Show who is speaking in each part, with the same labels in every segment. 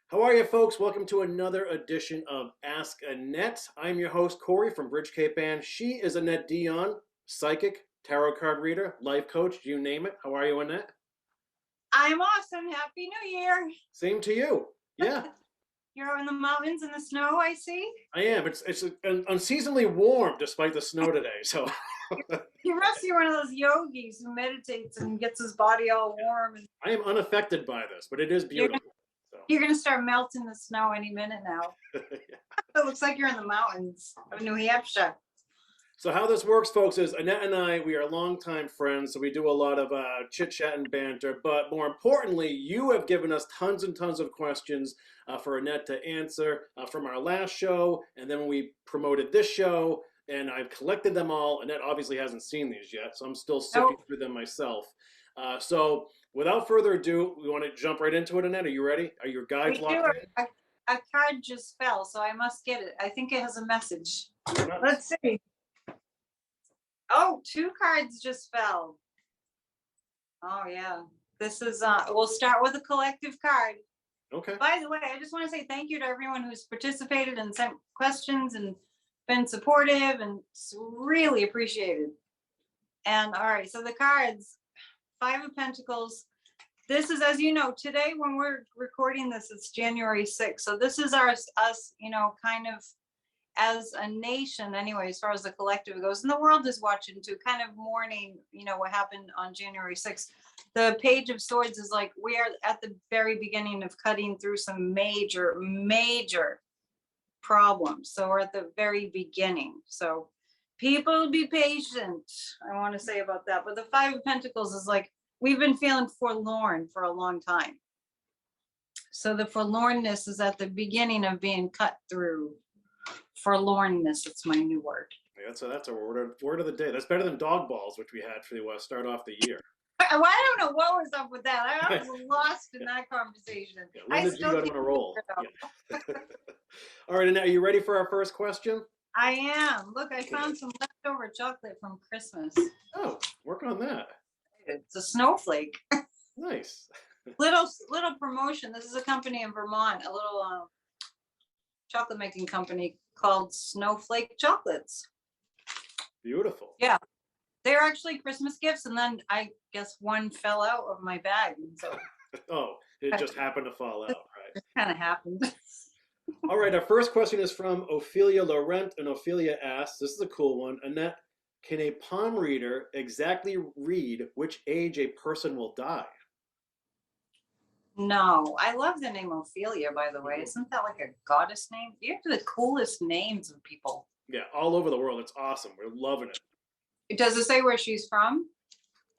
Speaker 1: How are you, folks? Welcome to another edition of Ask Annette. I'm your host, Corey from Bridge Cape Band. She is Annette Dion, psychic, tarot card reader, life coach, you name it. How are you, Annette?
Speaker 2: I'm awesome. Happy New Year.
Speaker 1: Same to you. Yeah,
Speaker 2: You're in the mountains in the snow, I see.
Speaker 1: I am. It's unseasonably warm despite the snow today. So
Speaker 2: You must be one of those yogis who meditates and gets his body all warm. And
Speaker 1: I am unaffected by this, but it is
Speaker 2: you're
Speaker 1: beautiful. So.
Speaker 2: you're gonna start melting the snow any minute now. It looks like you're in the mountains of New Hampshire.
Speaker 1: So how this works, folks, is Annette and I, we are longtime friends, so we do a lot of chit-chat and banter, but more importantly, you have given us tons and tons of questions for Annette to answer from our last show, and then when we promoted this show, and I've collected them all. Annette obviously hasn't seen these yet, so I'm still sifting through them myself. So without further ado, we want to jump right into it, Annette. Are you ready? Are your guides locked in?
Speaker 2: A card just fell, so I must get it. I think it has a message. Let's see. Oh, two cards just fell. Oh yeah. This is we'll start with a collective card.
Speaker 1: Okay.
Speaker 2: By the way, I just want to say thank you to everyone who's participated and sent questions and been supportive, and it's really appreciated. And all right, so the cards, Five of Pentacles. This is, as you know, today when we're recording this, it's January 6th. So this is us, kind of as a nation anyway, as far as the collective goes, and the world is watching too, kind of mourning, what happened on January 6th. The Page of Swords is like, we are at the very beginning of cutting through some major problems. So we're at the very beginning. So people be patient, I want to say about that. But the Five of Pentacles is like, we've been feeling forlorn for a long time. So the forlornness is at the beginning of being cut through. Forlornness, it's my new word.
Speaker 1: Yeah, that's a word of the day. That's better than dog balls, which we had for the start off the year.
Speaker 2: Well, I don't know what was up with that. I was lost in that conversation.
Speaker 1: Yeah, when did you go on a roll? Yeah. All right, Annette, are you ready for our first question?
Speaker 2: I am. Look, I found some leftover chocolate from Christmas.
Speaker 1: Oh, work on that.
Speaker 2: It's a snowflake.
Speaker 1: Nice.
Speaker 2: little promotion. This is a company in Vermont, a little chocolate making company called Snowflake Chocolates.
Speaker 1: Beautiful.
Speaker 2: Yeah. They're actually Christmas gifts, and then I guess one fell out of my bag. So
Speaker 1: oh, it just happened to fall out, right?
Speaker 2: It kind of happened.
Speaker 1: All right, our first question is from Ophelia Laurent, and Ophelia asks, this is a cool one, Annette, can a palm reader exactly read which age a person will die?
Speaker 2: No, I love the name Ophelia, by the way. Isn't that like a goddess name? You have the coolest names of people.
Speaker 1: Yeah, all over the world. It's awesome. We're loving it.
Speaker 2: Does it say where she's from?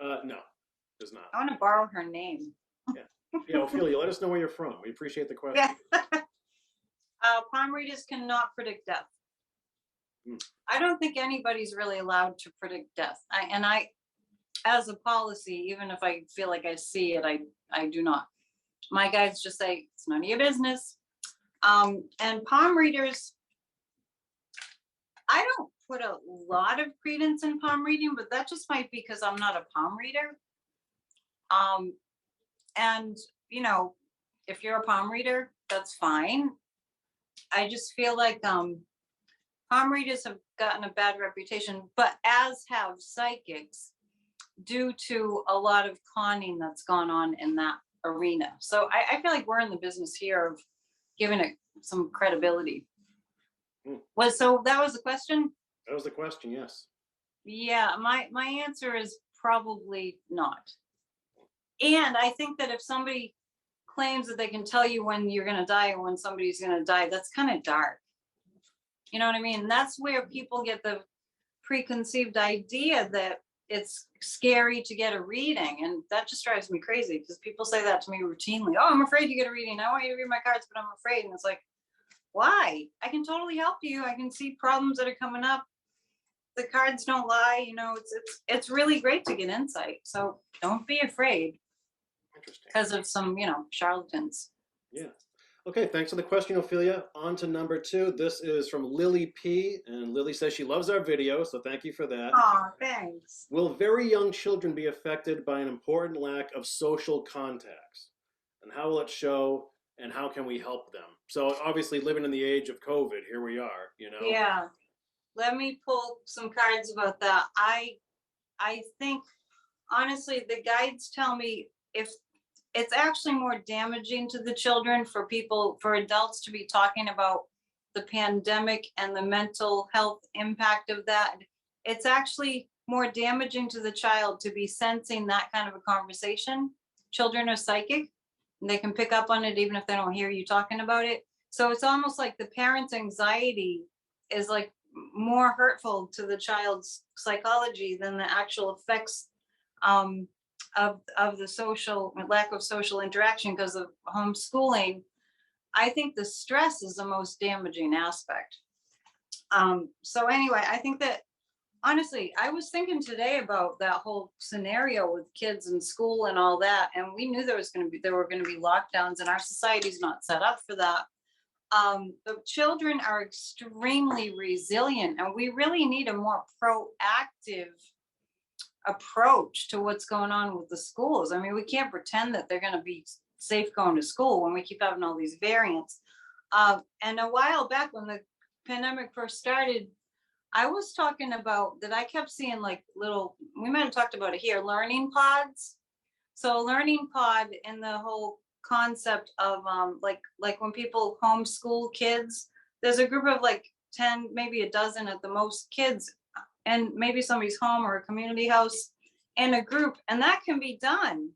Speaker 1: No, it does not.
Speaker 2: I want to borrow her name.
Speaker 1: Yeah, Ophelia, let us know where you're from. We appreciate the question.
Speaker 2: Yeah. Palm readers cannot predict death. I don't think anybody's really allowed to predict death. I, as a policy, even if I feel like I see it, I do not. My guides just say, it's none of your business. And palm readers, I don't put a lot of credence in palm reading, but that just might be because I'm not a palm reader. And, if you're a palm reader, that's fine. I just feel like palm readers have gotten a bad reputation, but as have psychics, due to a lot of conning that's gone on in that arena. So I feel like we're in the business here of giving it some credibility. So that was the question?
Speaker 1: That was the question, yes.
Speaker 2: Yeah, my answer is probably not. And I think that if somebody claims that they can tell you when you're going to die and when somebody's going to die, that's kind of dark. You know what I mean? That's where people get the preconceived idea that it's scary to get a reading. And that just drives me crazy because people say that to me routinely. Oh, I'm afraid to get a reading. I want you to read my cards, but I'm afraid. And it's like, why? I can totally help you. I can see problems that are coming up. The cards don't lie. It's really great to get insight. So don't be afraid.
Speaker 1: Interesting.
Speaker 2: Because of some, charlatans.
Speaker 1: Yeah. Okay, thanks for the question, Ophelia. On to number 2. This is from Lily P. And Lily says she loves our video, so thank you for that.
Speaker 2: Oh, thanks.
Speaker 1: Will very young children be affected by an important lack of social contacts? And how will it show and how can we help them? So obviously living in the age of COVID, here we are, you know?
Speaker 2: Yeah. Let me pull some cards about that. I think honestly, the guides tell me if it's actually more damaging to the children for adults to be talking about the pandemic and the mental health impact of that. It's actually more damaging to the child to be sensing that kind of a conversation. Children are psychic and they can pick up on it even if they don't hear you talking about it. So it's almost like the parent's anxiety is like more hurtful to the child's psychology than the actual effects um, of the social lack of social interaction because of homeschooling. I think the stress is the most damaging aspect. So anyway, I think that honestly, I was thinking today about that whole scenario with kids in school and all that, and we knew there were going to be lockdowns, and our society's not set up for that. The children are extremely resilient, and we really need a more proactive approach to what's going on with the schools. I mean, we can't pretend that they're going to be safe going to school when we keep having all these variants. And a while back when the pandemic first started, I was talking about that I kept seeing like little, we might have talked about it here, learning pods. So a learning pod in the whole concept of like when people homeschool kids, there's a group of like 10, maybe a dozen at the most kids, and maybe somebody's home or a community house in a group, and that can be done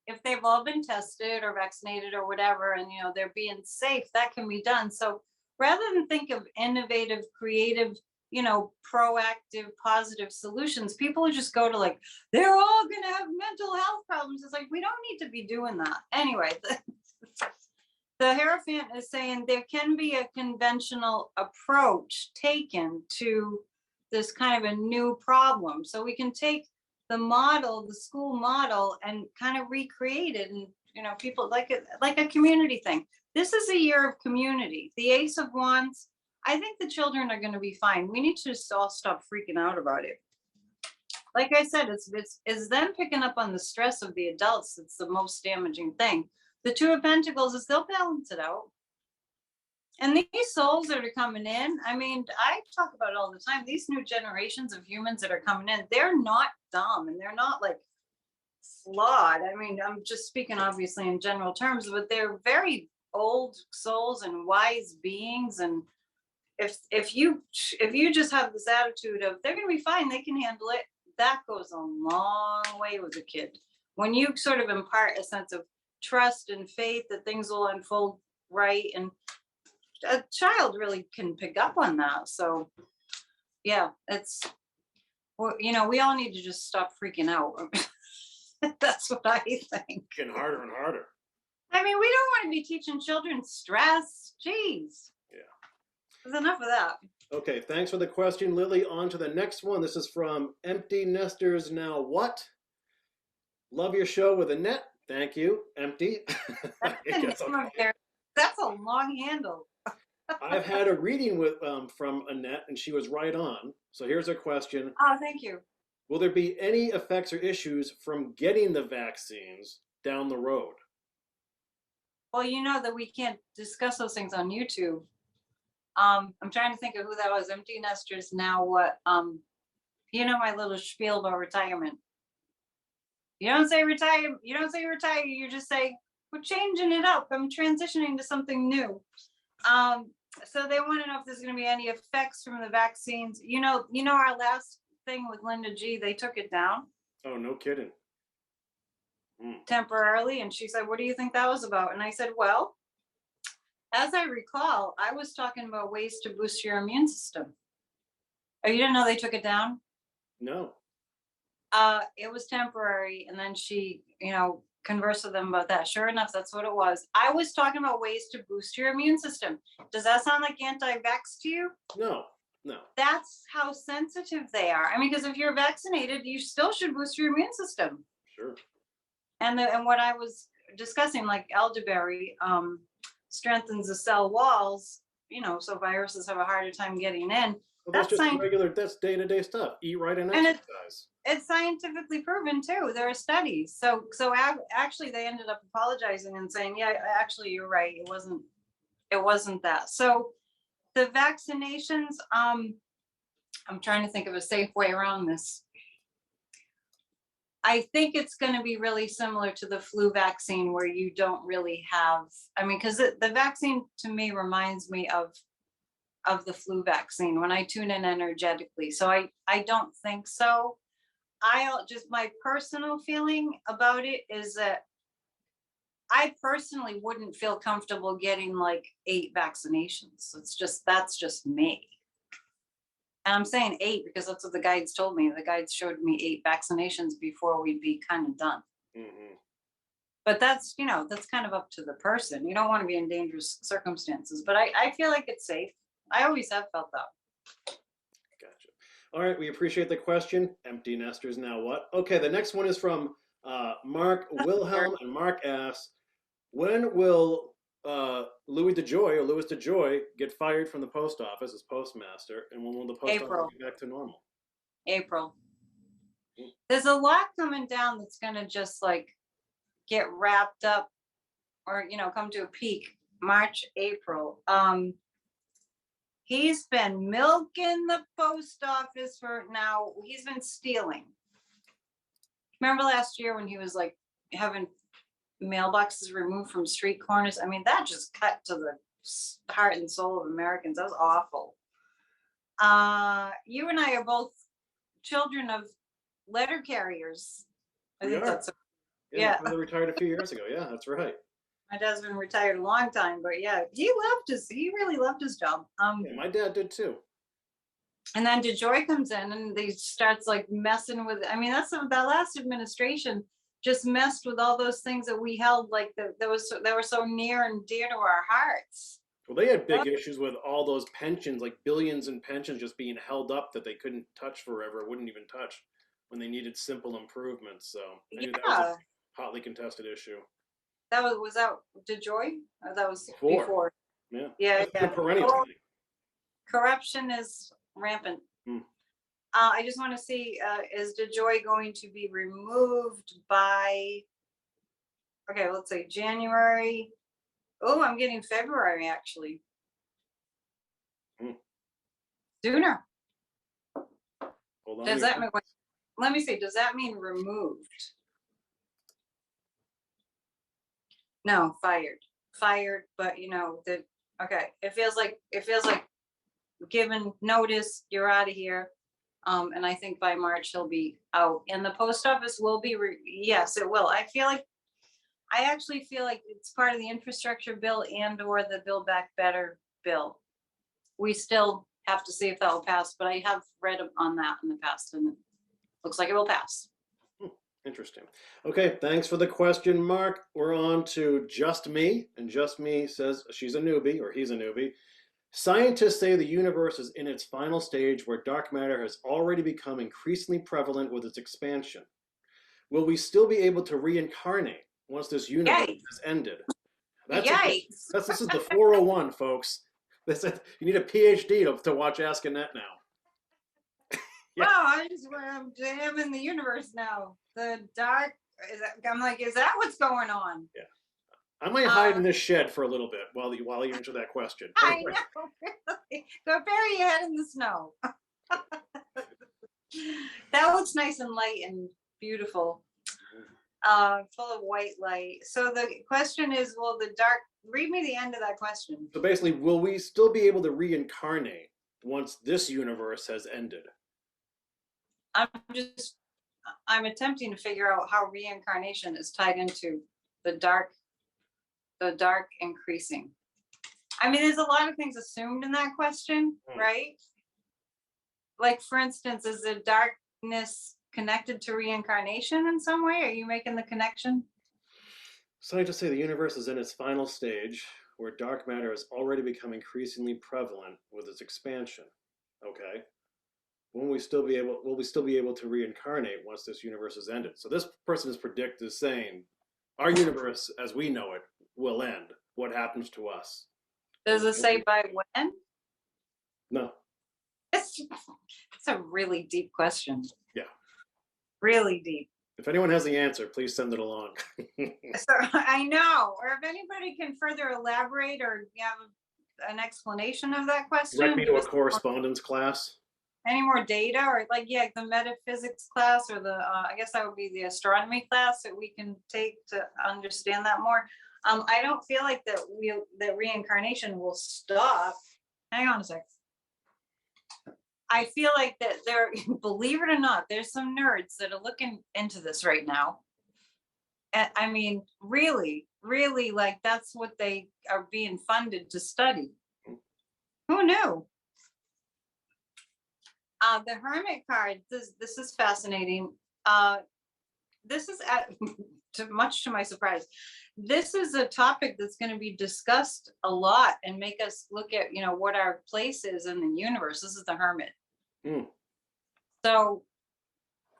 Speaker 2: if they've all been tested or vaccinated or whatever, and you know they're being safe. That can be done. So rather than think of innovative, creative, you know, proactive, positive solutions, people just go to like, they're all going to have mental health problems. It's like, we don't need to be doing that. Anyway, the Hierophant is saying there can be a conventional approach taken to this kind of a new problem. So we can take the model, the school model, and kind of recreate it. And, you know, people like a community thing. This is a year of community. The Ace of Wands, I think the children are going to be fine. We need to just all stop freaking out about it. Like I said, it's them picking up on the stress of the adults that's the most damaging thing. The Two of Pentacles is they'll balance it out. And these souls that are coming in, I mean, I talk about it all the time. These new generations of humans that are coming in, they're not dumb and they're not like flawed. I mean, I'm just speaking obviously in general terms, but they're very old souls and wise beings. And if you just have this attitude of they're going to be fine, they can handle it, that goes a long way with a kid. When you sort of impart a sense of trust and faith that things will unfold right, and a child really can pick up on that. So yeah, it's, well, you know, we all need to just stop freaking out. That's what I think.
Speaker 1: Getting harder and harder.
Speaker 2: I mean, we don't want to be teaching children stress. Jeez.
Speaker 1: Yeah.
Speaker 2: There's enough of that.
Speaker 1: Okay, thanks for the question, Lily. On to the next one. This is from Empty Nesters Now What? Love your show with Annette. Thank you, Empty.
Speaker 2: That's a long handle.
Speaker 1: I've had a reading with from Annette, and she was right on. So here's her question.
Speaker 2: Oh, thank you.
Speaker 1: Will there be any effects or issues from getting the vaccines down the road?
Speaker 2: Well, you know that we can't discuss those things on YouTube. I'm trying to think of who that was. Empty Nesters Now What? You know my little spiel about retirement. You don't say retire. You don't say retire. You just say we're changing it up. I'm transitioning to something new. So they want to know if there's going to be any effects from the vaccines. You know our last thing with Linda G. They took it down.
Speaker 1: Oh, no kidding.
Speaker 2: Temporarily, and she said, "What do you think that was about?" And I said, "Well, as I recall, I was talking about ways to boost your immune system." Oh, you didn't know they took it down?
Speaker 1: No.
Speaker 2: It was temporary, and then she, you know, conversed with them about that. Sure enough, that's what it was. I was talking about ways to boost your immune system. Does that sound like anti-vax to you?
Speaker 1: No.
Speaker 2: That's how sensitive they are. I mean, because if you're vaccinated, you still should boost your immune system.
Speaker 1: Sure.
Speaker 2: And what I was discussing, like elderberry, strengthens the cell walls, you know, so viruses have a harder time getting in.
Speaker 1: Well, that's just
Speaker 2: science,
Speaker 1: regular, that's day-to-day stuff. Eat right and
Speaker 2: and
Speaker 1: exercise.
Speaker 2: it's scientifically proven too. There are studies. Actually, they ended up apologizing and saying, yeah, actually, you're right. It wasn't that. So the vaccinations, I'm trying to think of a safe way around this. I think it's going to be really similar to the flu vaccine, where you don't really have, I mean, because the vaccine to me reminds me of the flu vaccine when I tune in energetically. So I don't think so. My personal feeling about it is that I personally wouldn't feel comfortable getting like 8 vaccinations. That's just me. And I'm saying 8 because that's what the guides told me. The guides showed me 8 vaccinations before we'd be kind of done.
Speaker 1: Mm-hmm.
Speaker 2: But that's kind of up to the person. You don't want to be in dangerous circumstances, but I feel like it's safe. I always have felt that.
Speaker 1: Gotcha. All right, we appreciate the question. Empty nesters now what? Okay, the next one is from Mark Wilhelm, and Mark asks, when will Louis Dejoy get fired from the post office as postmaster, and when will the post
Speaker 2: April.
Speaker 1: office get back to normal?
Speaker 2: April. There's a lot coming down that's going to just like get wrapped up, or come to a peak March, April. He's been milking the post office he's been stealing. Remember last year when he was like having mailboxes removed from street corners? I mean, that just cut to the heart and soul of Americans. That was awful. You and I are both children of letter carriers.
Speaker 1: We are.
Speaker 2: That's
Speaker 1: Yeah. My father retired a few years ago. Yeah, that's right.
Speaker 2: My dad's been retired a long time, but yeah, he really loved his job.
Speaker 1: Yeah, my dad did too.
Speaker 2: And then Dejoy comes in and he starts like messing with, I mean, that last administration just messed with all those things that we held like that were so near and dear to our hearts.
Speaker 1: Well, they had big issues with all those pensions, like billions in pensions just being held up that they couldn't touch forever, wouldn't even touch when they needed simple improvements. So I knew that was a hotly contested issue.
Speaker 2: Was that Dejoy? Or that was before?
Speaker 1: Yeah.
Speaker 2: Yeah.
Speaker 1: That's a perennial thing.
Speaker 2: Corruption is rampant. I just want to see, is Dejoy going to be removed by, okay, let's say January. Oh, I'm getting February actually. Sooner.
Speaker 1: Hold on.
Speaker 2: Does that mean, let me see, does that mean removed? No, fired. Fired, but okay. It feels like given notice, you're out of here. And I think by March he'll be out, and the post office will be, yes, it will. I actually feel like it's part of the infrastructure bill and or the Build Back Better bill. We still have to see if that will pass, but I have read on that in the past, and it looks like it will pass.
Speaker 1: Interesting. Okay, thanks for the question, Mark. We're on to Just Me, and Just Me says she's a newbie, or he's a newbie. Scientists say the universe is in its final stage where dark matter has already become increasingly prevalent with its expansion. Will we still be able to reincarnate once this universe has ended?
Speaker 2: Yikes.
Speaker 1: This is the 401, folks. You need a PhD to watch Ask Annette now.
Speaker 2: Yeah. Wow, I'm in the universe now. The dark, I'm like, is that what's going on?
Speaker 1: Yeah. I might hide in this shed for a little bit while you answer that question.
Speaker 2: I know, really. Go bury your head in the snow. That looks nice and light and beautiful. Full of white light. So the question is, read me the end of that question.
Speaker 1: So basically, will we still be able to reincarnate once this universe has ended?
Speaker 2: I'm attempting to figure out how reincarnation is tied into the dark increasing. I mean, there's a lot of things assumed in that question, right? Like, for instance, is the darkness connected to reincarnation in some way? Are you making the connection?
Speaker 1: Scientists say the universe is in its final stage where dark matter has already become increasingly prevalent with its expansion. Okay. Will we still be able to reincarnate once this universe has ended? So this person is saying our universe as we know it will end. What happens to us?
Speaker 2: Does it say by when?
Speaker 1: No.
Speaker 2: It's It's a really deep question.
Speaker 1: Yeah.
Speaker 2: Really deep.
Speaker 1: If anyone has the answer, please send it along.
Speaker 2: So I know, or if anybody can further elaborate or have an explanation of that question.
Speaker 1: Direct me to a correspondence class.
Speaker 2: Any more data, or like, yeah, the metaphysics class, or the I guess that would be the astronomy class that we can take to understand that more. I don't feel like that reincarnation will stop. Hang on a sec. I feel like that there, believe it or not, there's some nerds that are looking into this right now. And I mean, really, really, like that's what they are being funded to study. Who knew? The Hermit card, this is fascinating. This is much to my surprise. This is a topic that's going to be discussed a lot and make us look at, what our place is in the universe. This is the Hermit. So,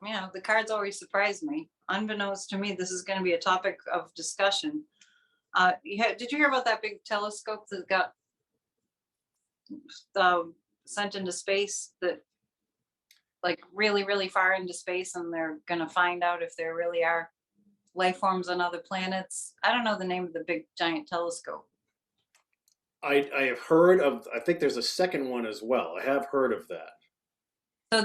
Speaker 2: the cards always surprise me. Unbeknownst to me, this is going to be a topic of discussion. Did you hear about that big telescope that got sent into space, that like really, really far into space, and they're going to find out if there really are life forms on other planets? I don't know the name of the big giant telescope.
Speaker 1: I have heard of, I think there's a second one as well. I have heard of that.
Speaker 2: So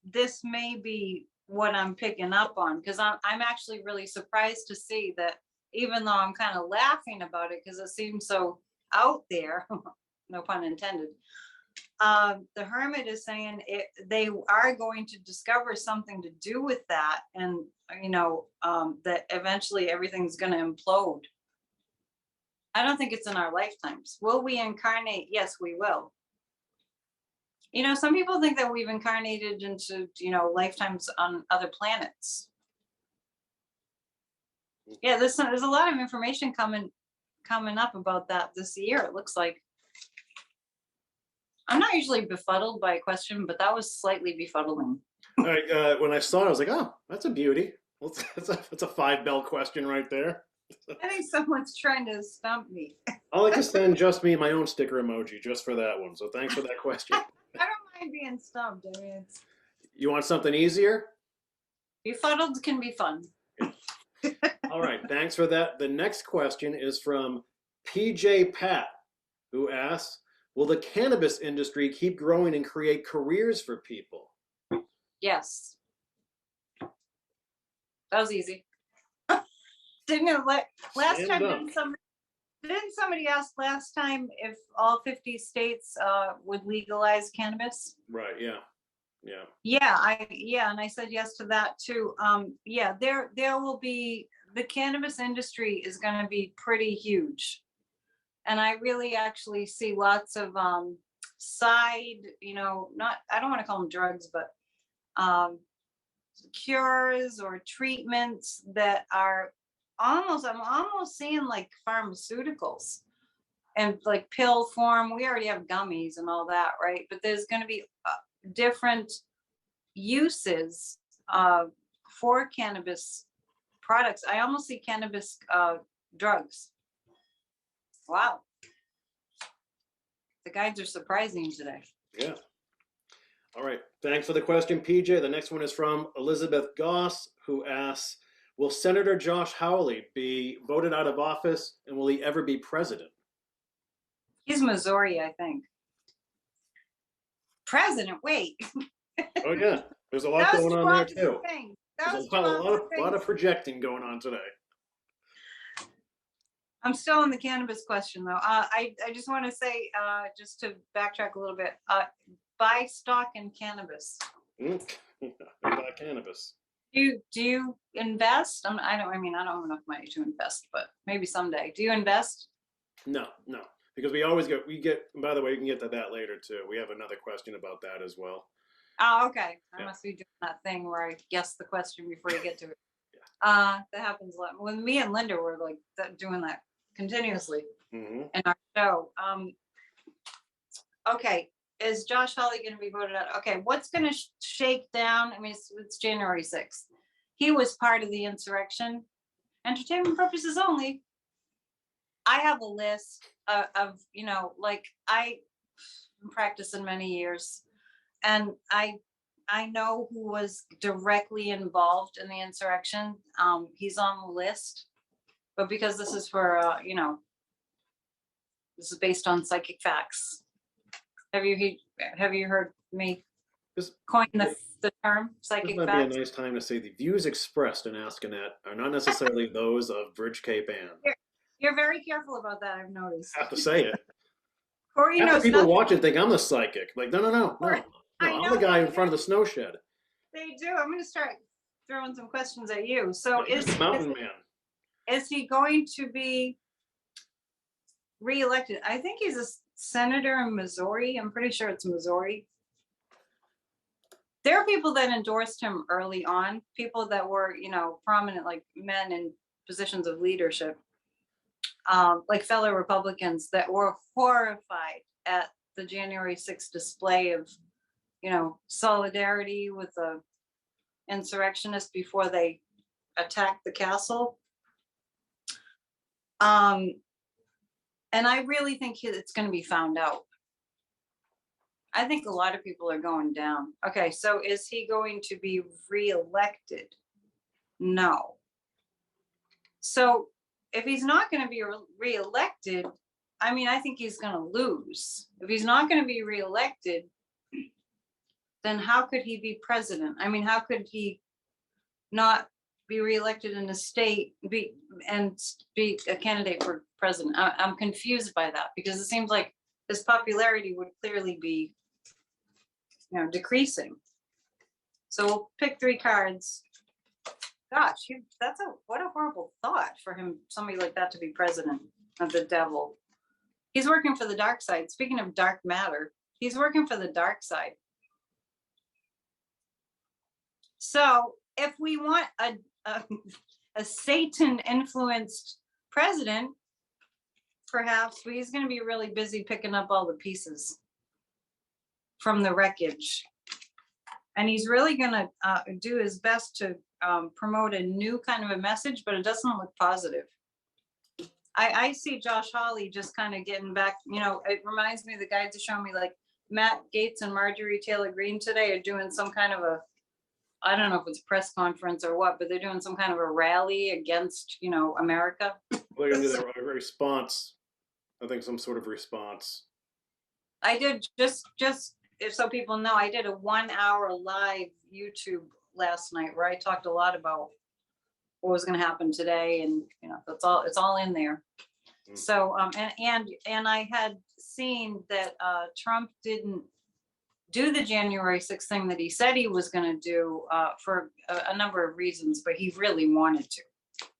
Speaker 2: this may be what I'm picking up on, because I'm actually really surprised to see that, even though I'm kind of laughing about it because it seems so out there, no pun intended. The Hermit is saying they are going to discover something to do with that, and that eventually everything's going to implode. I don't think it's in our lifetimes. Will we incarnate? Yes, we will. Some people think that we've incarnated into, lifetimes on other planets. Yeah, there's a lot of information coming up about that this year, it looks like. I'm not usually befuddled by a question, but that was slightly befuddling.
Speaker 1: When I saw it, I was like, oh, that's a beauty. Well, that's a 5-bell question right there.
Speaker 2: I think someone's trying to stump me.
Speaker 1: I'll like to send just me my own sticker emoji just for that one. So thanks for that question.
Speaker 2: I don't mind being stumped. I mean,
Speaker 1: You want something easier?
Speaker 2: Befuddled can be fun.
Speaker 1: All right, thanks for that. The next question is from PJ Pat, who asks, will the cannabis industry keep growing and create careers for people?
Speaker 2: Yes. That was easy. Didn't it? Last time, didn't somebody ask last time if all 50 states would legalize cannabis?
Speaker 1: Right. Yeah.
Speaker 2: And I said yes to that too. There will be, the cannabis industry is going to be pretty huge, and I really actually see lots of side, I don't want to call them drugs, but cures or treatments that are I'm almost seeing like pharmaceuticals and like pill form. We already have gummies and all that, right? But there's going to be different uses for cannabis products. I almost see cannabis drugs. Wow. The guides are surprising today.
Speaker 1: Yeah. All right. Thanks for the question, PJ. The next one is from Elizabeth Goss, who asks, will Senator Josh Hawley be voted out of office, and will he ever be president?
Speaker 2: He's Missouri, I think. President, wait.
Speaker 1: Oh, yeah. There's a lot going on there, too. There's a lot of projecting going on today.
Speaker 2: I'm still in the cannabis question, though. I just want to say, just to backtrack a little bit, buy stock in cannabis.
Speaker 1: Buy cannabis.
Speaker 2: Do you invest? I don't have enough money to invest, but maybe someday. Do you invest?
Speaker 1: No, because we get, by the way, you can get to that later too. We have another question about that as well.
Speaker 2: Oh, okay. I
Speaker 1: Yeah.
Speaker 2: must be doing that thing where I guess the question before you get to it.
Speaker 1: Yeah.
Speaker 2: That happens a lot. When me and Linda were like doing that continuously
Speaker 1: Mm-hmm.
Speaker 2: in our show. Okay. Is Josh Hawley going to be voted out? Okay, what's going to shake down? I mean, it's January 6th. He was part of the insurrection. Entertainment purposes only. I have a list of been practicing many years, and I know who was directly involved in the insurrection. He's on the list, but because this is for this is based on psychic facts. Have you heard me
Speaker 1: This,
Speaker 2: coin the term
Speaker 1: this
Speaker 2: psychic
Speaker 1: might
Speaker 2: facts?
Speaker 1: be a nice time to say the views expressed in Ask Annette are not necessarily those of Bridge Cape Ann.
Speaker 2: You're very careful about that, I've noticed.
Speaker 1: I have to say it.
Speaker 2: Corey
Speaker 1: Half the
Speaker 2: knows
Speaker 1: people
Speaker 2: nothing.
Speaker 1: watching think I'm the psychic. Like, no.
Speaker 2: I
Speaker 1: I'm
Speaker 2: know
Speaker 1: the guy
Speaker 2: they
Speaker 1: in front of the
Speaker 2: do.
Speaker 1: snow shed.
Speaker 2: They do. I'm going to start throwing some questions at you. So
Speaker 1: He's the mountain man.
Speaker 2: is he going to be reelected? I think he's a senator in Missouri. I'm pretty sure it's Missouri. There are people that endorsed him early on, people that were, prominent, like men in positions of leadership, like fellow Republicans that were horrified at the January 6th display of, solidarity with the insurrectionists before they attacked the castle. And I really think it's going to be found out. I think a lot of people are going down. Okay, so is he going to be reelected? No. So if he's not going to be reelected, I think he's going to lose. If he's not going to be reelected, then how could he be president? How could he not be reelected in a state and be a candidate for president? I'm confused by that, because it seems like his popularity would clearly be, decreasing. So we'll pick 3 cards. Gosh, what a horrible thought for somebody like that to be president of the devil. He's working for the dark side. Speaking of dark matter, he's working for the dark side. So if we want a Satan-influenced president, perhaps he's going to be really busy picking up all the pieces from the wreckage. And he's really going to do his best to promote a new kind of a message, but it doesn't look positive. I see Josh Hawley just kind of getting back, it reminds me of the guys that show me, like Matt Gaetz and Marjorie Taylor Greene today are doing some kind of I don't know if it's a press conference or what, but they're doing some kind of a rally against, America.
Speaker 1: They're going to do a response. I think some sort of response.
Speaker 2: I did just if so people know, I did a 1-hour live YouTube last night where I talked a lot about what was going to happen today, and it's all in there. So and I had seen that Trump didn't do the January 6th thing that he said he was going to do for a number of reasons, but he really wanted to.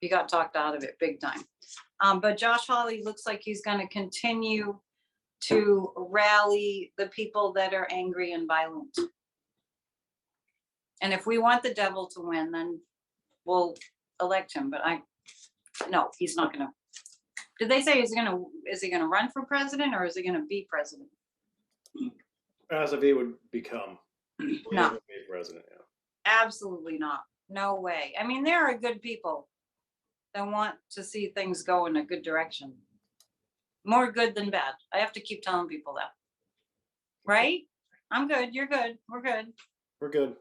Speaker 2: He got talked out of it big time. But Josh Hawley looks like he's going to continue to rally the people that are angry and violent. And if we want the devil to win, then we'll elect him. But no, he's not going to. Did they say is he going to run for president, or is he going to be president?
Speaker 1: As if he would become
Speaker 2: No.
Speaker 1: president. Yeah.
Speaker 2: Absolutely not. No way. There are good people that want to see things go in a good direction. More good than bad. I have to keep telling people that. Right? I'm good. You're good. We're good.
Speaker 1: We're good.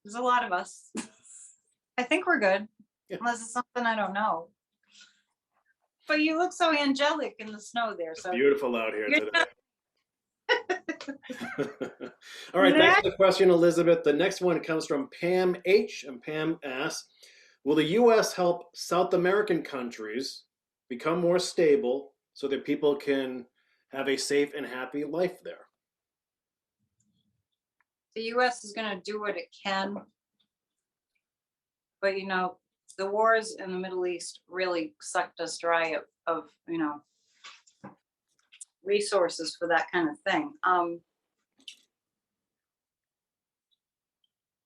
Speaker 2: There's a lot of us. I think we're good.
Speaker 1: Yeah.
Speaker 2: Unless it's something I don't know. But you look so angelic in the snow there. So
Speaker 1: it's beautiful out here today. All right,
Speaker 2: Next.
Speaker 1: thanks for the question, Elizabeth. The next one comes from Pam H. And Pam asks, will the U.S. help South American countries become more stable so that people can have a safe and happy life there?
Speaker 2: The U.S. is going to do what it can. But, the wars in the Middle East really sucked us dry of resources for that kind of thing.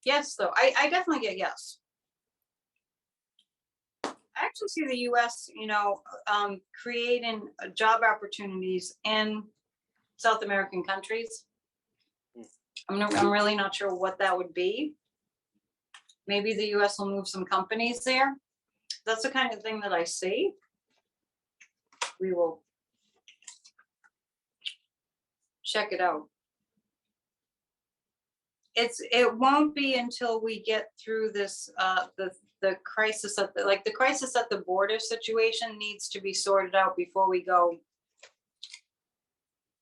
Speaker 2: Yes, though. I definitely get yes. I actually see the U.S., creating job opportunities in South American countries. I'm really not sure what that would be. Maybe the U.S. will move some companies there. That's the kind of thing that I see. We will check it out. it won't be until we get through this, the crisis at the crisis at the border situation needs to be sorted out before we go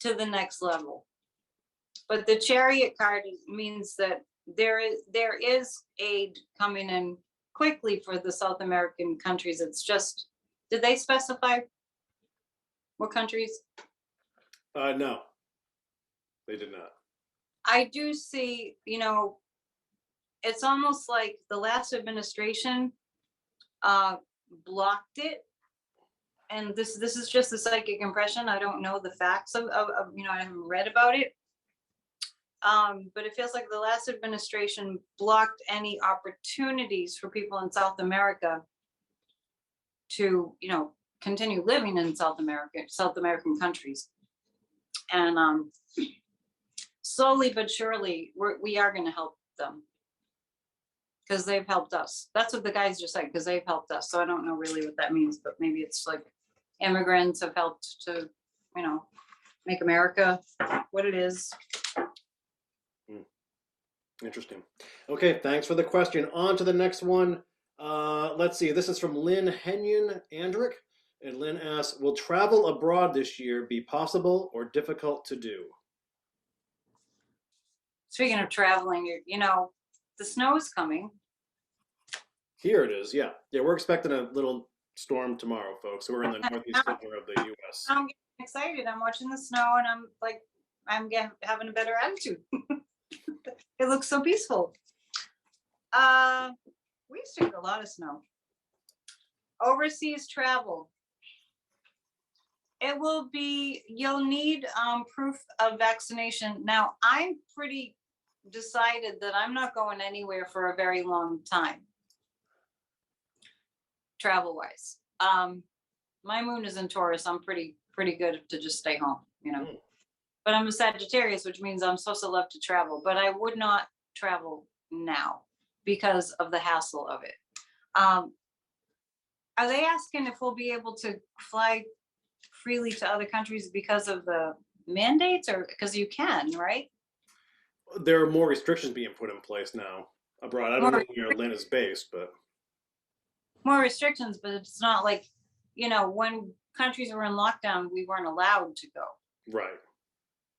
Speaker 2: to the next level. But the chariot card means that there is aid coming in quickly for the South American countries. It's just, did they specify what countries?
Speaker 1: No, they did not.
Speaker 2: I do see, it's almost like the last administration blocked it. And this is just a psychic impression. I don't know the facts of I haven't read about it. But it feels like the last administration blocked any opportunities for people in South America to, continue living in South American countries. And slowly but surely, we are going to help them because they've helped us. That's what the guys just said, because they've helped us. So I don't know really what that means, but maybe it's like immigrants have helped to, make America what it is.
Speaker 1: Interesting. Okay, thanks for the question. On to the next one. Let's see. This is from Lynn Henyon Andrick. And Lynn asks, will travel abroad this year be possible or difficult to do?
Speaker 2: Speaking of traveling, the snow is coming.
Speaker 1: Here it is. Yeah. Yeah, we're expecting a little storm tomorrow, folks. We're in the northeast corner of the U.S.
Speaker 2: I'm getting excited. I'm watching the snow and I'm having a better attitude. It looks so peaceful. We used to get a lot of snow. Overseas travel. It will be, you'll need proof of vaccination. Now, I'm pretty decided that I'm not going anywhere for a very long time, travel-wise. My moon is in Taurus. I'm pretty good to just stay home, But I'm a Sagittarius, which means I'm supposed to love to travel. But I would not travel now because of the hassle of it. Are they asking if we'll be able to fly freely to other countries because of the mandates, or because you can, right?
Speaker 1: There are more restrictions being put in place now abroad. I don't know where Lynn is based, but
Speaker 2: more restrictions, but it's not like, when countries were in lockdown, we weren't allowed to go.
Speaker 1: Right.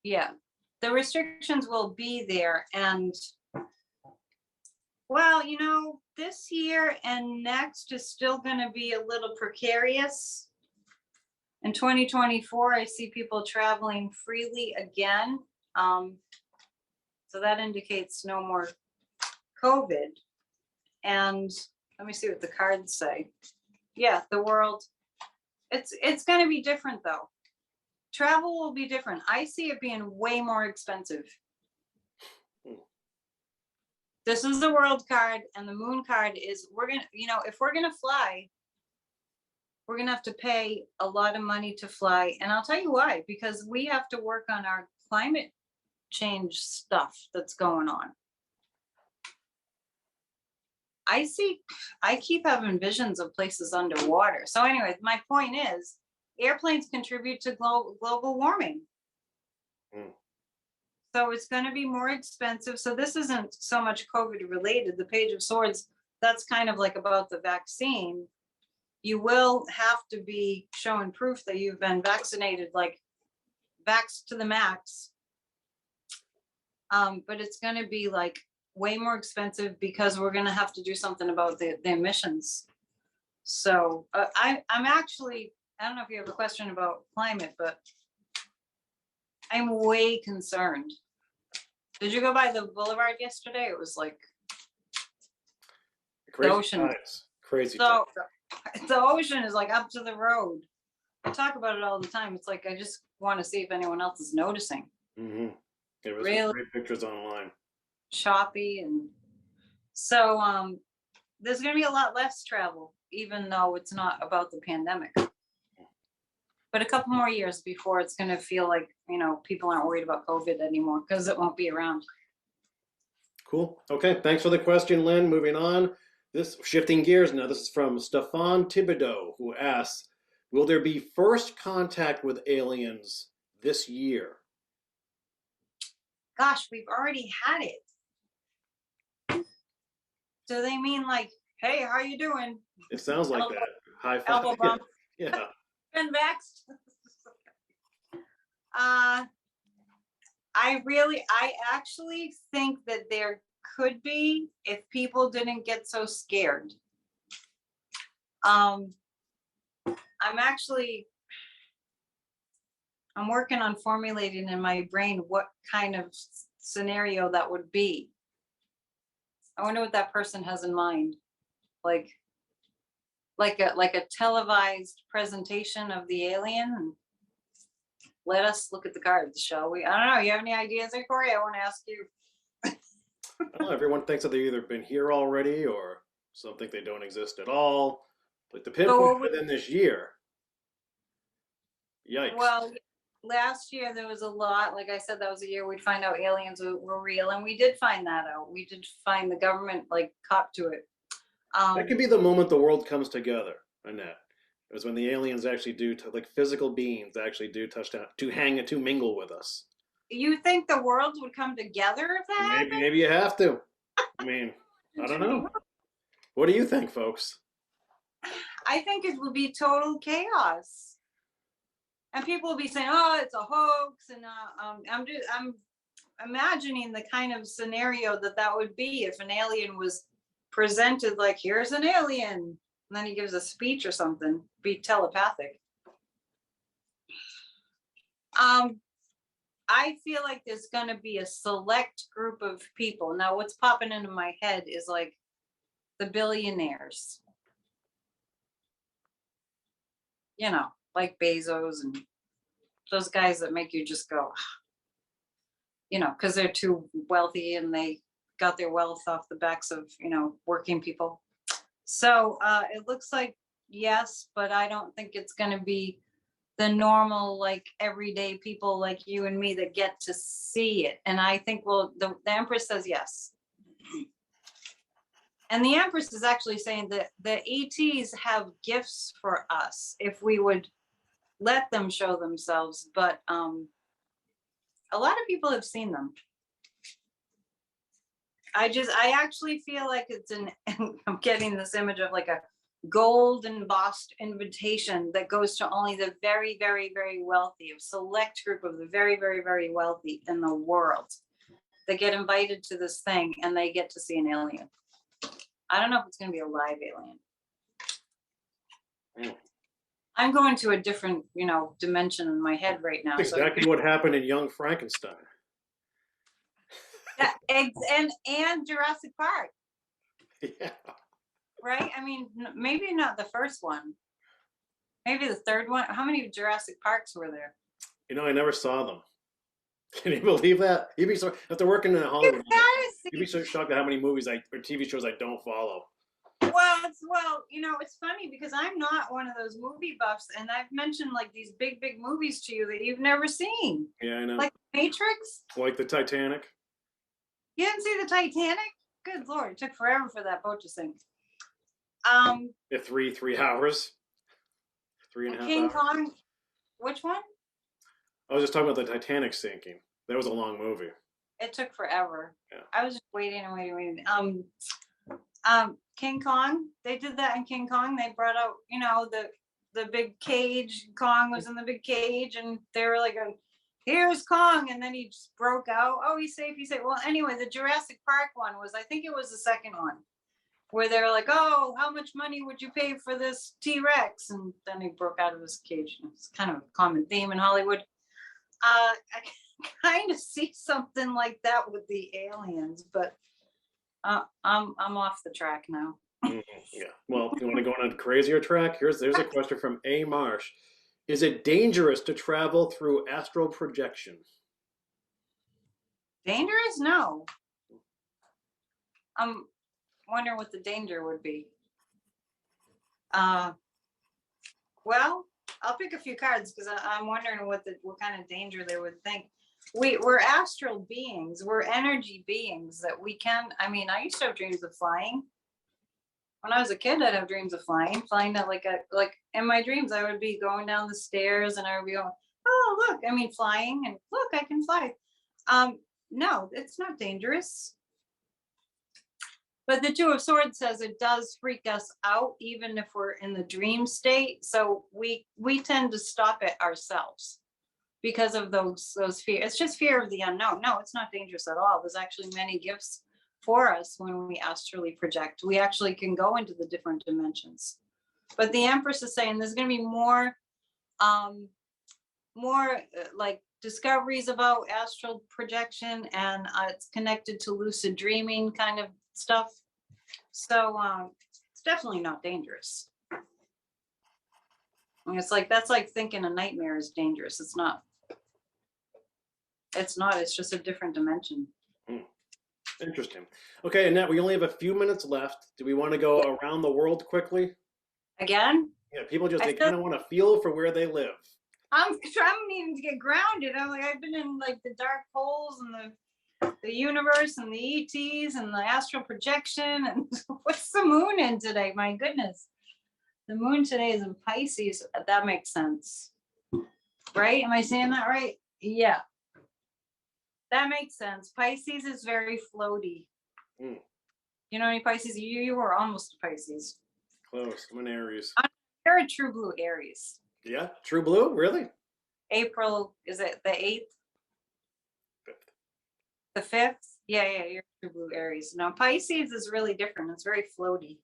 Speaker 2: Yeah, the restrictions will be there. And well, this year and next is still going to be a little precarious. In 2024, I see people traveling freely again. So that indicates no more COVID. And let me see what the cards say. Yeah, the world, it's going to be different though. Travel will be different. I see it being way more expensive. This is the world card, and the moon card is, we're going to, if we're going to fly, we're going to have to pay a lot of money to fly. And I'll tell you why, because we have to work on our climate change stuff that's going on. I keep having visions of places underwater. So anyway, my point is, airplanes contribute to global warming. So it's going to be more expensive. So this isn't so much COVID related. The Page of Swords, that's kind of like about the vaccine. You will have to be showing proof that you've been vaccinated, like vax to the max. But it's going to be like way more expensive because we're going to have to do something about the emissions. So I'm actually, I don't know if you have a question about climate, but I'm way concerned. Did you go by the boulevard yesterday? It was like
Speaker 1: crazy
Speaker 2: the ocean.
Speaker 1: times. Crazy.
Speaker 2: So the ocean is like up to the road. I talk about it all the time. It's like I just want to see if anyone else is noticing.
Speaker 1: Mm-hmm. There was
Speaker 2: Really?
Speaker 1: some great pictures online.
Speaker 2: Choppy, and so there's going to be a lot less travel, even though it's not about the pandemic. But a couple more years before it's going to feel like, people aren't worried about COVID anymore because it won't be around.
Speaker 1: Cool. Okay. Thanks for the question, Lynn. Moving on. This shifting gears now. This is from Stefan Thibodeau, who asks, will there be first contact with aliens this year?
Speaker 2: Gosh, we've already had it. do they mean like, hey, how you doing?
Speaker 1: It sounds like
Speaker 2: Elbow,
Speaker 1: that. High five.
Speaker 2: elbow bump.
Speaker 1: Yeah.
Speaker 2: Been vexed. I actually think that there could be if people didn't get so scared. I'm working on formulating in my brain what kind of scenario that would be. I wonder what that person has in mind. Like a televised presentation of the alien. And let us look at the cards, shall we? I don't know. You have any ideas there, Corey? I want to ask you.
Speaker 1: Well, everyone thinks that they've either been here already or some think they don't exist at all. But to pinpoint within this year, yikes.
Speaker 2: Well, last year there was a lot. Like I said, that was a year we'd find out aliens were real, and we did find that out. We did find the government like cop to it.
Speaker 1: That could be the moment the world comes together, Annette. It was when the aliens actually do, like physical beings actually do touch down, to mingle with us.
Speaker 2: You think the worlds would come together if that happened?
Speaker 1: Maybe you have to. I mean, I don't know. What do you think, folks?
Speaker 2: I think it would be total chaos, and people will be saying, "Oh, it's a hoax," and I'm imagining the kind of scenario that would be if an alien was presented like, "Here's an alien," and then he gives a speech or something. Be telepathic. I feel like there's going to be a select group of people. Now, what's popping into my head is like the billionaires, you know, like Bezos and those guys that make you just go, you know, because they're too wealthy and they got their wealth off the backs of, you know, working people. So it looks like yes, but I don't think it's going to be the normal, like everyday people like you and me that get to see it. And I think, well, the Empress says yes. And the Empress is actually saying that the ETs have gifts for us if we would let them show themselves. But a lot of people have seen them. I actually feel like it's I'm getting this image of like a gold embossed invitation that goes to only the very, very, very wealthy, a select group of the very, very, very wealthy in the world that get invited to this thing and they get to see an alien. I don't know if it's going to be a live alien. I'm going to a different, you know, dimension in my head right now.
Speaker 1: That's exactly what happened in Young Frankenstein.
Speaker 2: Yeah, and Jurassic Park.
Speaker 1: Yeah.
Speaker 2: Right? I mean, maybe not the first one. Maybe the third one. How many Jurassic Parks were there?
Speaker 1: You know, I never saw them. Can you believe that? You'd be so, after working in Hollywood, you'd be so shocked at how many movies or TV shows I don't follow.
Speaker 2: Well, you know, it's funny because I'm not one of those movie buffs, and I've mentioned like these big movies to you that you've never seen.
Speaker 1: Yeah, I know.
Speaker 2: Like Matrix.
Speaker 1: Like the Titanic.
Speaker 2: You didn't see the Titanic? Good Lord, it took forever for that boat to sink.
Speaker 1: Yeah, 3 hours. 3.5
Speaker 2: King
Speaker 1: hours.
Speaker 2: Kong. Which one?
Speaker 1: I was just talking about the Titanic sinking. That was a long movie.
Speaker 2: It took forever.
Speaker 1: Yeah.
Speaker 2: I was just waiting and waiting. King Kong. They did that in King Kong. They brought out, you know, the big cage. Kong was in the big cage, and they were like, "Here's Kong," and then he just broke out. Oh, he's safe. He's safe. Well, anyway, the Jurassic Park one was, I think it was the second one, where they were like, "Oh, how much money would you pay for this T-Rex?" And then he broke out of his cage. It's kind of a common theme in Hollywood. I kind of see something like that with the aliens, but I'm off the track now.
Speaker 1: Yeah. Well, you want to go on a crazier track? There's a question from A. Marsh. Is it dangerous to travel through astral projection?
Speaker 2: Dangerous? No. I'm wondering what the danger would be. Well, I'll pick a few cards because I'm wondering what kind of danger they would think. We're astral beings. We're energy beings that we can. I mean, I used to have dreams of flying. When I was a kid, I'd have dreams of flying down like in my dreams, I would be going down the stairs and I would be going, "Oh, look, I mean, flying, and look, I can fly." No, it's not dangerous. But the Two of Swords says it does freak us out, even if we're in the dream state. So we tend to stop it ourselves because of those fears. It's just fear of the unknown. No, it's not dangerous at all. There's actually many gifts for us when we astrally project. We actually can go into the different dimensions. But the Empress is saying there's going to be more like discoveries about astral projection, and it's connected to lucid dreaming kind of stuff. So it's definitely not dangerous. And it's like, that's like thinking a nightmare is dangerous. It's not. It's just a different dimension.
Speaker 1: Interesting. Okay, Annette, we only have a few minutes left. Do we want to go around the world quickly?
Speaker 2: Again?
Speaker 1: Yeah, people they kind of want to feel for where they live.
Speaker 2: I'm needing to get grounded. I've been in like the dark holes and the universe and the ETs and the astral projection. And what's the moon in today? My goodness. The moon today is in Pisces. That makes sense. Right? Am I saying that right? Yeah. That makes sense. Pisces is very floaty. You know any Pisces? You were almost a Pisces.
Speaker 1: Close. I'm an Aries.
Speaker 2: You're a true blue Aries.
Speaker 1: Yeah, true blue? Really?
Speaker 2: April, is it the 8th?
Speaker 1: 5th.
Speaker 2: The 5th? Yeah, you're true blue Aries. No, Pisces is really different. It's very floaty.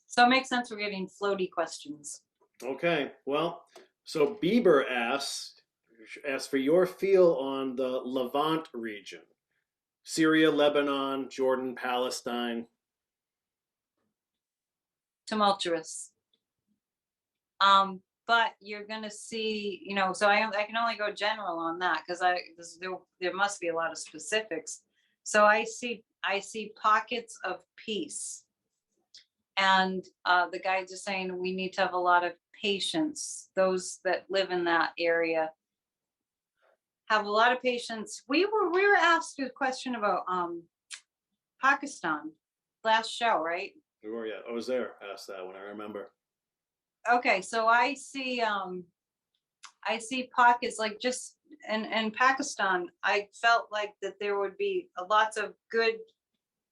Speaker 2: So it makes sense we're getting floaty questions.
Speaker 1: Okay, well, so Bieber asked for your feel on the Levant region. Syria, Lebanon, Jordan, Palestine.
Speaker 2: Tumultuous. But you're gonna see, so I can only go general on that because there must be a lot of specifics. So I see pockets of peace, and the guides are saying we need to have a lot of patience. Those that live in that area have a lot of patience. We were asked a question about Pakistan last show, right?
Speaker 1: We were, yeah. I was there. Asked that one. I remember.
Speaker 2: Okay, so I see pockets like just in Pakistan. I felt like that there would be lots of good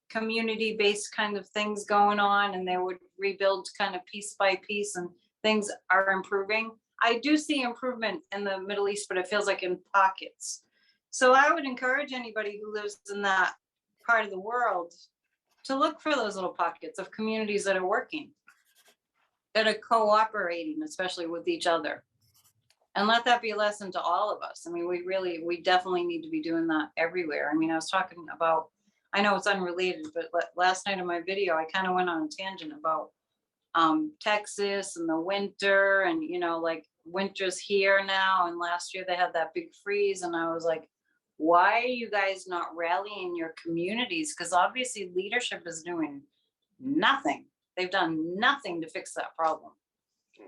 Speaker 2: community-based kind of things going on, and they would rebuild kind of piece by piece, and things are improving. I do see improvement in the Middle East, but it feels like in pockets. So I would encourage anybody who lives in that part of the world to look for those little pockets of communities that are working, that are cooperating, especially with each other. And let that be a lesson to all of us. I mean, we definitely need to be doing that everywhere. I mean, I was talking about, I know it's unrelated, but last night in my video, I kind of went on a tangent about Texas and the winter, and like winter's here now, and last year they had that big freeze, and I was like, why are you guys not rallying your communities? Because obviously leadership is doing nothing. They've done nothing to fix that problem.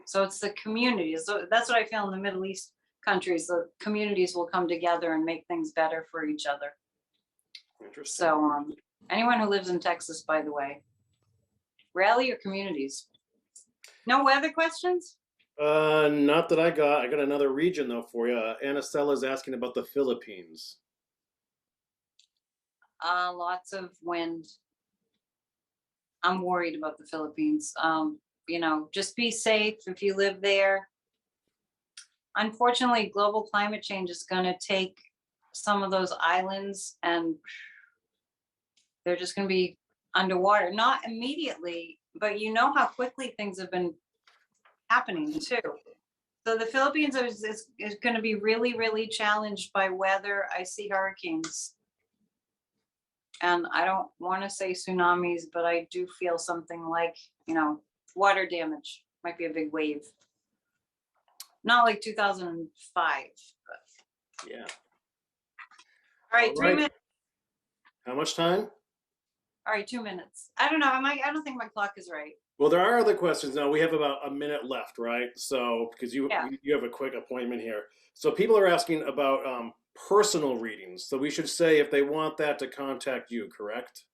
Speaker 2: So it's the communities. So that's what I feel in the Middle East countries. The communities will come together and make things better for each other.
Speaker 1: Interesting.
Speaker 2: So anyone who lives in Texas, by the way, rally your communities. No weather questions?
Speaker 1: Not that I got. I got another region though for you. Anna Stella's asking about the Philippines.
Speaker 2: Lots of wind. I'm worried about the Philippines. Just be safe if you live there. Unfortunately, global climate change is going to take some of those islands, and they're just going to be underwater. Not immediately, but you know how quickly things have been happening too. So the Philippines is going to be really, really challenged by weather. I see hurricanes. And I don't want to say tsunamis, but I do feel something like, water damage. Might be a big wave. Not like 2005. But.
Speaker 1: Yeah.
Speaker 2: All right, 3 minutes.
Speaker 1: How much time?
Speaker 2: All right, 2 minutes. I don't know. I don't think my clock is right.
Speaker 1: Well, there are other questions now. We have about a minute left, right? So, because you have a quick appointment here. So people are asking about personal readings. So we should say if they want that to contact you, correct?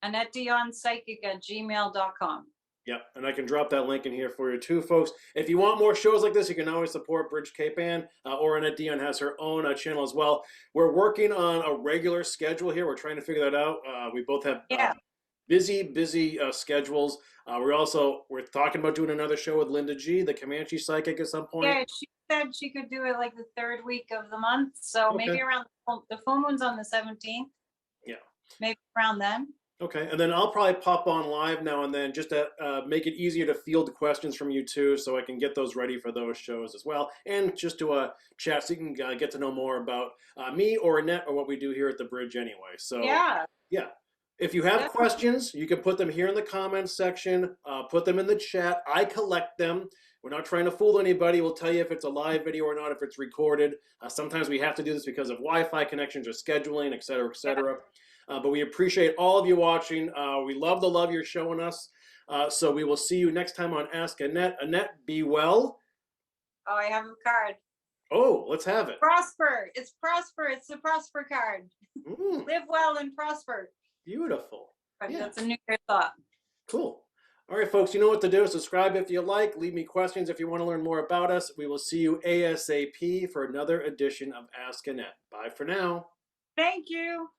Speaker 2: Annette Dion Psychic at gmail.com.
Speaker 1: Yep, and I can drop that link in here for you too, folks. If you want more shows like this, you can always support Bridge Cape Ann, or Annette Dion has her own channel as well. We're working on a regular schedule here. We're trying to figure that out. We both have busy schedules. We're talking about doing another show with Linda G, the Comanche psychic, at some point.
Speaker 2: Yeah, she said she could do it like the third week of the month. So
Speaker 1: Okay.
Speaker 2: maybe around the full moon's on the 17th.
Speaker 1: Yeah.
Speaker 2: Maybe around then.
Speaker 1: Okay, and then I'll probably pop on live now and then just to make it easier to field questions from you too, so I can get those ready for those shows as well, and just to chat so you can get to know more about me or Annette or what we do here at the Bridge anyway. So
Speaker 2: Yeah.
Speaker 1: If you have
Speaker 2: Definitely.
Speaker 1: questions, you can put them here in the comments section, put them in the chat. I collect them. We're not trying to fool anybody. We'll tell you if it's a live video or not, if it's recorded. Sometimes we have to do this because of Wi-Fi connections or scheduling, et cetera, et cetera.
Speaker 2: Yeah.
Speaker 1: But we appreciate all of you watching. We love the love you're showing us. So we will see you next time on Ask Annette. Annette, be well.
Speaker 2: Oh, I have a card.
Speaker 1: Oh, let's have it.
Speaker 2: Prosper. It's prosper. It's the prosper card. Live well and prosper.
Speaker 1: Beautiful. Yeah.
Speaker 2: That's a New Year thought.
Speaker 1: Cool. All right, folks, you know what to do. Subscribe if you like. Leave me questions if you want to learn more about us. We will see you ASAP for another edition of Ask Annette. Bye for now.
Speaker 2: Thank you.